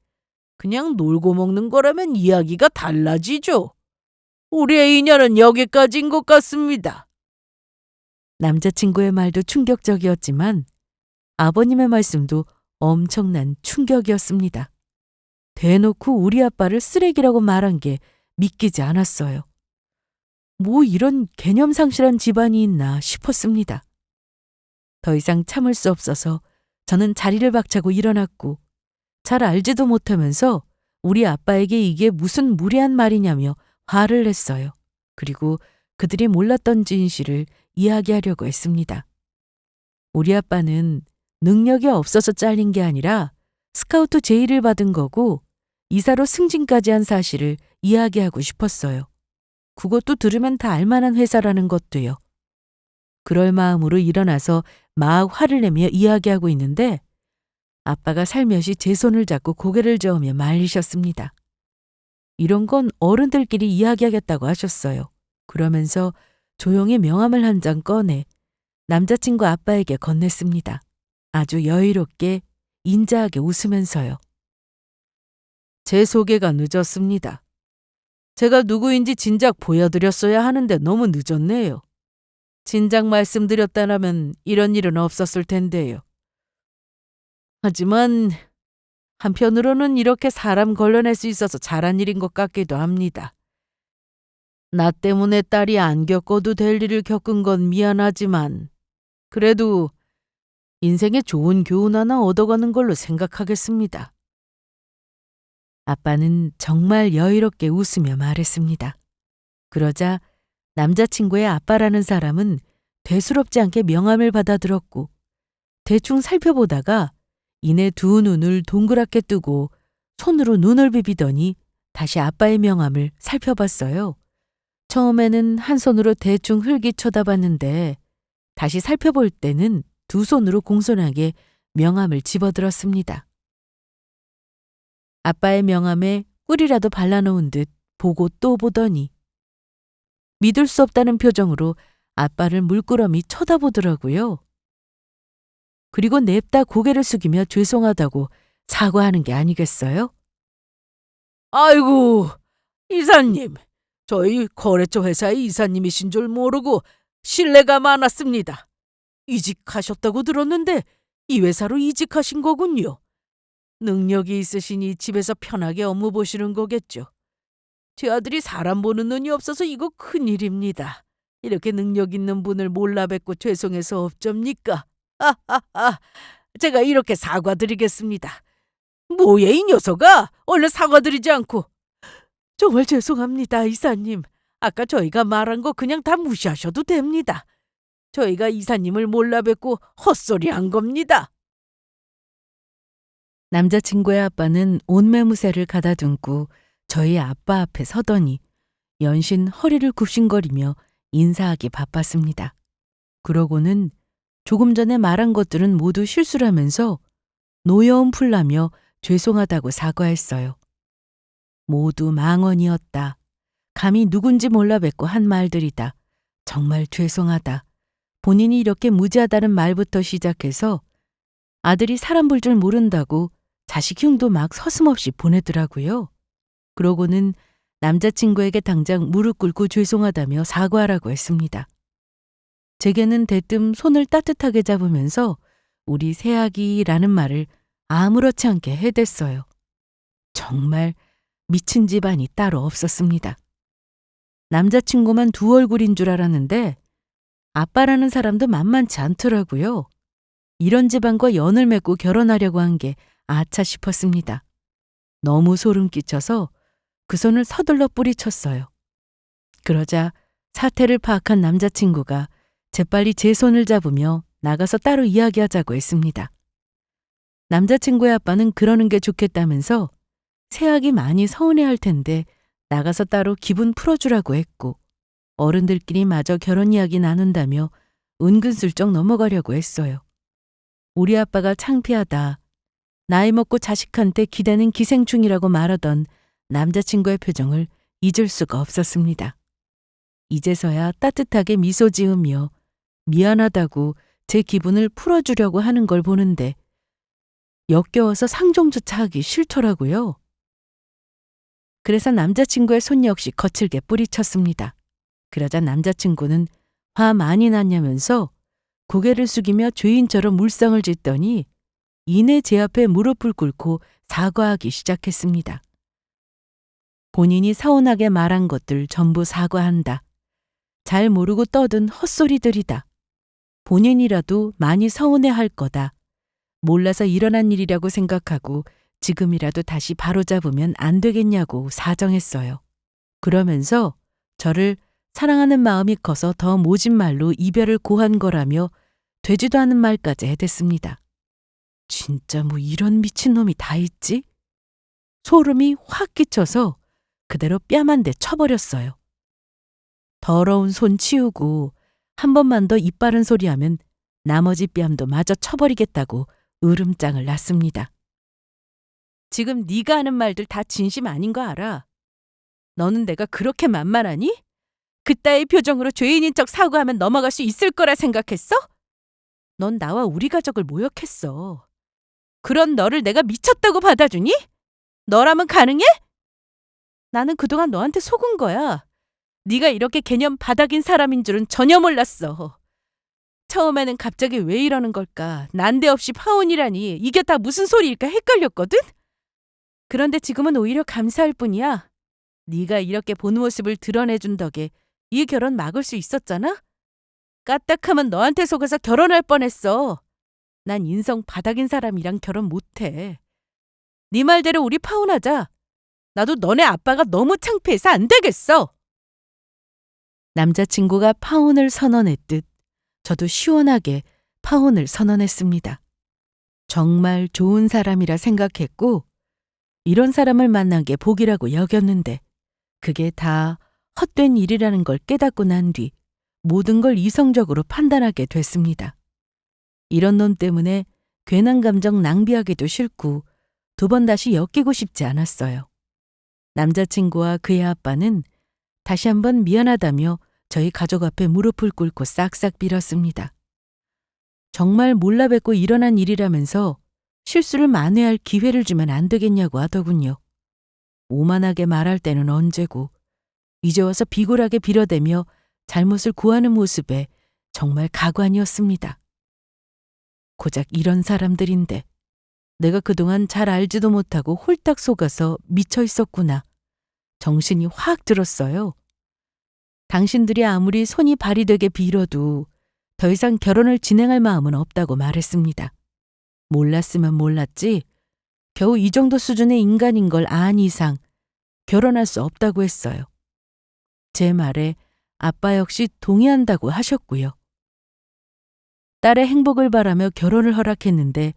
그냥 놀고 먹는 거라면 이야기가 달라지죠. 우리의 인연은 여기까지인 것 같습니다. 남자친구의 말도 충격적이었지만 아버님의 말씀도 엄청난 충격이었습니다. 대놓고 우리 아빠를 쓰레기라고 말한 게 믿기지 않았어요. 뭐 이런 개념 상실한 집안이 있나 싶었습니다. 더 이상 참을 수 없어서 저는 자리를 박차고 일어났고 잘 알지도 못하면서 우리 아빠에게 이게 무슨 무례한 말이냐며 화를 냈어요. 그리고 그들이 몰랐던 진실을 이야기하려고 했습니다. 우리 아빠는 능력이 없어서 잘린 게 아니라 스카우트 제의를 받은 거고 이사로 승진까지 한 사실을 이야기하고 싶었어요. 그것도 들으면 다 알만한 회사라는 것도요. 그럴 마음으로 일어나서 막 화를 내며 이야기하고 있는데 아빠가 살며시 제 손을 잡고 고개를 저으며 말리셨습니다. 이런 건 어른들끼리 이야기하겠다고 하셨어요. 그러면서 조용히 명함을 한 장 꺼내 남자친구 아빠에게 건넸습니다. 아주 여유롭게 인자하게 웃으면서요. 제 소개가 늦었습니다. 제가 누구인지 진작 보여드렸어야 하는데 너무 늦었네요. 진작 말씀드렸다라면 이런 일은 없었을 텐데요. 하지만 한편으로는 이렇게 사람 걸러낼 수 있어서 잘한 일인 것 같기도 합니다. 나 때문에 딸이 안 겪어도 될 일을 겪은 건 미안하지만 그래도 인생에 좋은 교훈 하나 얻어가는 걸로 생각하겠습니다. 아빠는 정말 여유롭게 웃으며 말했습니다. 그러자 남자친구의 아빠라는 사람은 대수롭지 않게 명함을 받아들었고 대충 살펴보다가 이내 두 눈을 동그랗게 뜨고 손으로 눈을 비비더니 다시 아빠의 명함을 살펴봤어요. 처음에는 한 손으로 대충 흘기 쳐다봤는데 다시 살펴볼 때는 두 손으로 공손하게 명함을 집어들었습니다. 아빠의 명함에 꿀이라도 발라놓은 듯 보고 또 보더니 믿을 수 없다는 표정으로 아빠를 물끄러미 쳐다보더라고요. 그리고 냅다 고개를 숙이며 죄송하다고 사과하는 게 아니겠어요? 아이고, 이사님. 저희 거래처 회사의 이사님이신 줄 모르고 신뢰가 많았습니다. 이직하셨다고 들었는데 이 회사로 이직하신 거군요. 능력이 있으시니 집에서 편하게 업무 보시는 거겠죠. 제 아들이 사람 보는 눈이 없어서 이거 큰일입니다. 이렇게 능력 있는 분을 몰라 뵙고 죄송해서 어쩝니까? 제가 이렇게 사과드리겠습니다. 뭐야 이 녀석아! 얼른 사과드리지 않고. 정말 죄송합니다, 이사님. 아까 저희가 말한 거 그냥 다 무시하셔도 됩니다. 저희가 이사님을 몰라 뵙고 헛소리한 겁니다. 남자친구의 아빠는 옷매무새를 가다듬고 저희 아빠 앞에 서더니 연신 허리를 굽신거리며 인사하기 바빴습니다. 그러고는 조금 전에 말한 것들은 모두 실수라면서 노여움 풀라며 죄송하다고 사과했어요. 모두 망언이었다. 감히 누군지 몰라 뵙고 한 말들이다. 정말 죄송하다. 본인이 이렇게 무지하다는 말부터 시작해서 아들이 사람 볼 줄 모른다고 자식 흉도 막 서슴없이 보내더라고요. 그러고는 남자친구에게 당장 무릎 꿇고 죄송하다며 사과하라고 했습니다. 제게는 대뜸 손을 따뜻하게 잡으면서 우리 새아기라는 말을 아무렇지 않게 해댔어요. 정말 미친 집안이 따로 없었습니다. 남자친구만 두 얼굴인 줄 알았는데 아빠라는 사람도 만만치 않더라고요. 이런 집안과 연을 맺고 결혼하려고 한 게 아차 싶었습니다. 너무 소름 끼쳐서 그 손을 서둘러 뿌리쳤어요. 그러자 사태를 파악한 남자친구가 재빨리 제 손을 잡으며 나가서 따로 이야기하자고 했습니다. 남자친구의 아빠는 그러는 게 좋겠다면서 새아기 많이 서운해할 텐데 나가서 따로 기분 풀어주라고 했고 어른들끼리 마저 결혼 이야기 나눈다며 은근슬쩍 넘어가려고 했어요. 우리 아빠가 창피하다. 나이 먹고 자식한테 기대는 기생충이라고 말하던 남자친구의 표정을 잊을 수가 없었습니다. 이제서야 따뜻하게 미소 지으며 미안하다고 제 기분을 풀어주려고 하는 걸 보는데 역겨워서 상종조차 하기 싫더라고요. 그래서 남자친구의 손 역시 거칠게 뿌리쳤습니다. 그러자 남자친구는 화 많이 났냐면서 고개를 숙이며 죄인처럼 물상을 짓더니 이내 제 앞에 무릎을 꿇고 사과하기 시작했습니다. 본인이 서운하게 말한 것들 전부 사과한다. 잘 모르고 떠든 헛소리들이다. 본인이라도 많이 서운해할 거다. 몰라서 일어난 일이라고 생각하고 지금이라도 다시 바로잡으면 안 되겠냐고 사정했어요. 그러면서 저를 사랑하는 마음이 커서 더 모진 말로 이별을 고한 거라며 되지도 않은 말까지 해댔습니다. 진짜 뭐 이런 미친놈이 다 있지? 소름이 확 끼쳐서 그대로 뺨 한 대 쳐버렸어요. 더러운 손 치우고 한 번만 더 입 바른 소리하면 나머지 뺨도 마저 쳐버리겠다고 으름장을 놨습니다. 지금 네가 하는 말들 다 진심 아닌 거 알아? 너는 내가 그렇게 만만하니? 그따위 표정으로 죄인인 척 사과하면 넘어갈 수 있을 거라 생각했어? 넌 나와 우리 가족을 모욕했어. 그런 너를 내가 미쳤다고 받아주니? 너라면 가능해? 나는 그동안 너한테 속은 거야. 네가 이렇게 개념 바닥인 사람인 줄은 전혀 몰랐어. 처음에는 갑자기 왜 이러는 걸까? 난데없이 파혼이라니 이게 다 무슨 소리일까 헷갈렸거든? 그런데 지금은 오히려 감사할 뿐이야. 네가 이렇게 본 모습을 드러내준 덕에 이 결혼 막을 수 있었잖아? 까딱하면 너한테 속아서 결혼할 뻔했어. 난 인성 바닥인 사람이랑 결혼 못해. 네 말대로 우리 파혼하자. 나도 너네 아빠가 너무 창피해서 안 되겠어. 남자친구가 파혼을 선언했듯 저도 시원하게 파혼을 선언했습니다. 정말 좋은 사람이라 생각했고 이런 사람을 만난 게 복이라고 여겼는데 그게 다 헛된 일이라는 걸 깨닫고 난 뒤 모든 걸 이성적으로 판단하게 됐습니다. 이런 놈 때문에 괜한 감정 낭비하기도 싫고 두 번 다시 엮이고 싶지 않았어요. 남자친구와 그의 아빠는 다시 한번 미안하다며 저희 가족 앞에 무릎을 꿇고 싹싹 빌었습니다. 정말 몰라 뵙고 일어난 일이라면서 실수를 만회할 기회를 주면 안 되겠냐고 하더군요. 오만하게 말할 때는 언제고 이제 와서 비굴하게 빌어대며 잘못을 구하는 모습에 정말 가관이었습니다. 고작 이런 사람들인데 내가 그동안 잘 알지도 못하고 홀딱 속아서 미쳐 있었구나. 정신이 확 들었어요. 당신들이 아무리 손이 발이 되게 빌어도 더 이상 결혼을 진행할 마음은 없다고 말했습니다. 몰랐으면 몰랐지 겨우 이 정도 수준의 인간인 걸 안 이상 결혼할 수 없다고 했어요. 제 말에 아빠 역시 동의한다고 하셨고요. 딸의 행복을 바라며 결혼을 허락했는데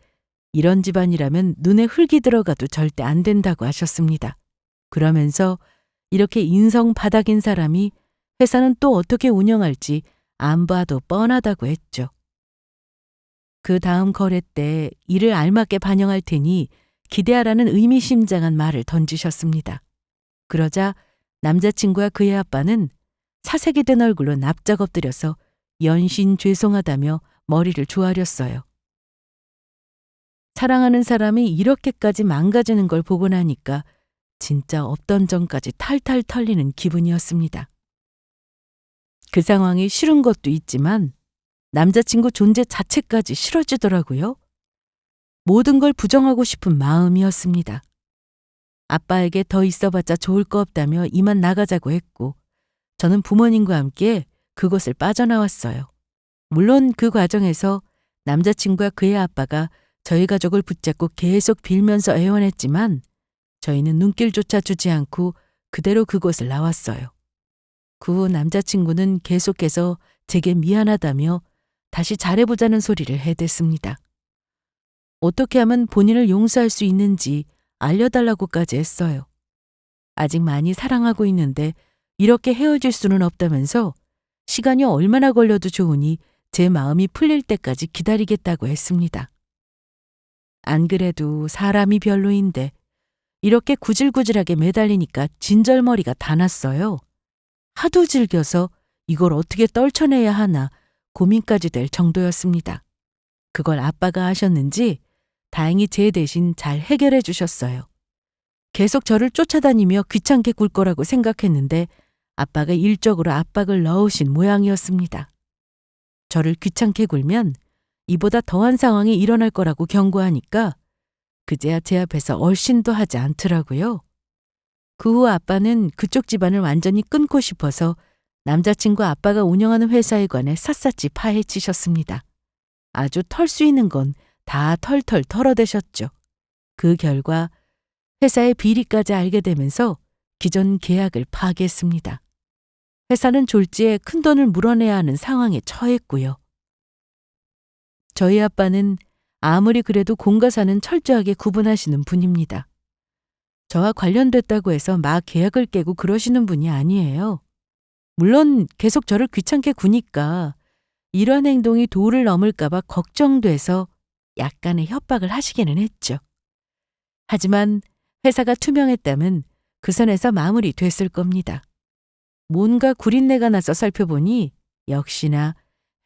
이런 집안이라면 눈에 흙이 들어가도 절대 안 된다고 하셨습니다. 그러면서 이렇게 인성 바닥인 사람이 회사는 또 어떻게 운영할지 안 봐도 뻔하다고 했죠. 그 다음 거래 때 이를 알맞게 반영할 테니 기대하라는 의미심장한 말을 던지셨습니다. 그러자 남자친구와 그의 아빠는 사색이 된 얼굴로 납작 엎드려서 연신 죄송하다며 머리를 조아렸어요. 사랑하는 사람이 이렇게까지 망가지는 걸 보고 나니까 진짜 없던 정까지 탈탈 털리는 기분이었습니다. 그 상황이 싫은 것도 있지만 남자친구 존재 자체까지 싫어지더라고요. 모든 걸 부정하고 싶은 마음이었습니다. 아빠에게 더 있어봤자 좋을 거 없다며 이만 나가자고 했고 저는 부모님과 함께 그곳을 빠져나왔어요. 물론 그 과정에서 남자친구와 그의 아빠가 저희 가족을 붙잡고 계속 빌면서 애원했지만 저희는 눈길조차 주지 않고 그대로 그곳을 나왔어요. 그 후 남자친구는 계속해서 제게 미안하다며 다시 잘해보자는 소리를 해댔습니다. 어떻게 하면 본인을 용서할 수 있는지 알려달라고까지 했어요. 아직 많이 사랑하고 있는데 이렇게 헤어질 수는 없다면서 시간이 얼마나 걸려도 좋으니 제 마음이 풀릴 때까지 기다리겠다고 했습니다. 안 그래도 사람이 별로인데 이렇게 구질구질하게 매달리니까 진절머리가 다 났어요. 하도 즐겨서 이걸 어떻게 떨쳐내야 하나 고민까지 될 정도였습니다. 그걸 아빠가 하셨는지 다행히 제 대신 잘 해결해 주셨어요. 계속 저를 쫓아다니며 귀찮게 굴 거라고 생각했는데 아빠가 일적으로 압박을 넣으신 모양이었습니다. 저를 귀찮게 굴면 이보다 더한 상황이 일어날 거라고 경고하니까 그제야 제 앞에서 얼씬도 하지 않더라고요. 그 후 아빠는 그쪽 집안을 완전히 끊고 싶어서 남자친구 아빠가 운영하는 회사에 관해 샅샅이 파헤치셨습니다. 아주 털 수 있는 건 다 털털 털어대셨죠. 그 결과 회사의 비리까지 알게 되면서 기존 계약을 파기했습니다. 회사는 졸지에 큰돈을 물어내야 하는 상황에 처했고요. 저희 아빠는 아무리 그래도 공과 사는 철저하게 구분하시는 분입니다. 저와 관련됐다고 해서 막 계약을 깨고 그러시는 분이 아니에요. 물론 계속 저를 귀찮게 구니까 이런 행동이 도를 넘을까 봐 걱정돼서 약간의 협박을 하시기는 했죠. 하지만 회사가 투명했다면 그 선에서 마무리됐을 겁니다. 뭔가 구린내가 나서 살펴보니 역시나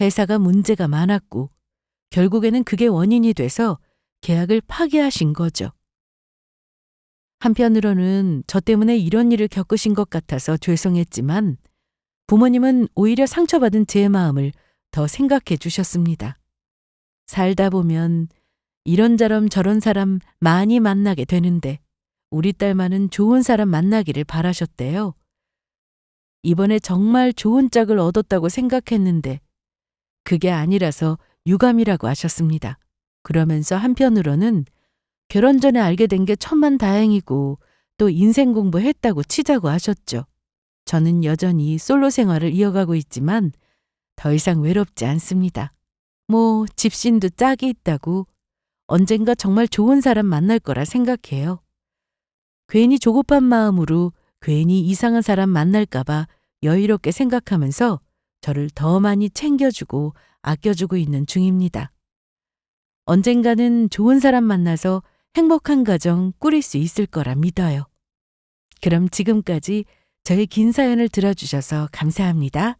회사가 문제가 많았고 결국에는 그게 원인이 돼서 계약을 파기하신 거죠. 한편으로는 저 때문에 이런 일을 겪으신 것 같아서 죄송했지만 부모님은 오히려 상처받은 제 마음을 더 생각해 주셨습니다. 살다 보면 이런저런 저런 사람 많이 만나게 되는데 우리 딸만은 좋은 사람 만나기를 바라셨대요. 이번에 정말 좋은 짝을 얻었다고 생각했는데 그게 아니라서 유감이라고 하셨습니다. 그러면서 한편으로는 결혼 전에 알게 된 게 천만다행이고 또 인생 공부했다고 치자고 하셨죠. 저는 여전히 솔로 생활을 이어가고 있지만 더 이상 외롭지 않습니다. 뭐 집신도 짝이 있다고 언젠가 정말 좋은 사람 만날 거라 생각해요. 괜히 조급한 마음으로 괜히 이상한 사람 만날까 봐 여유롭게 생각하면서 저를 더 많이 챙겨주고 아껴주고 있는 중입니다. 언젠가는 좋은 사람 만나서 행복한 가정 꾸릴 수 있을 거라 믿어요. 그럼 지금까지 저의 긴 사연을 들어주셔서 감사합니다.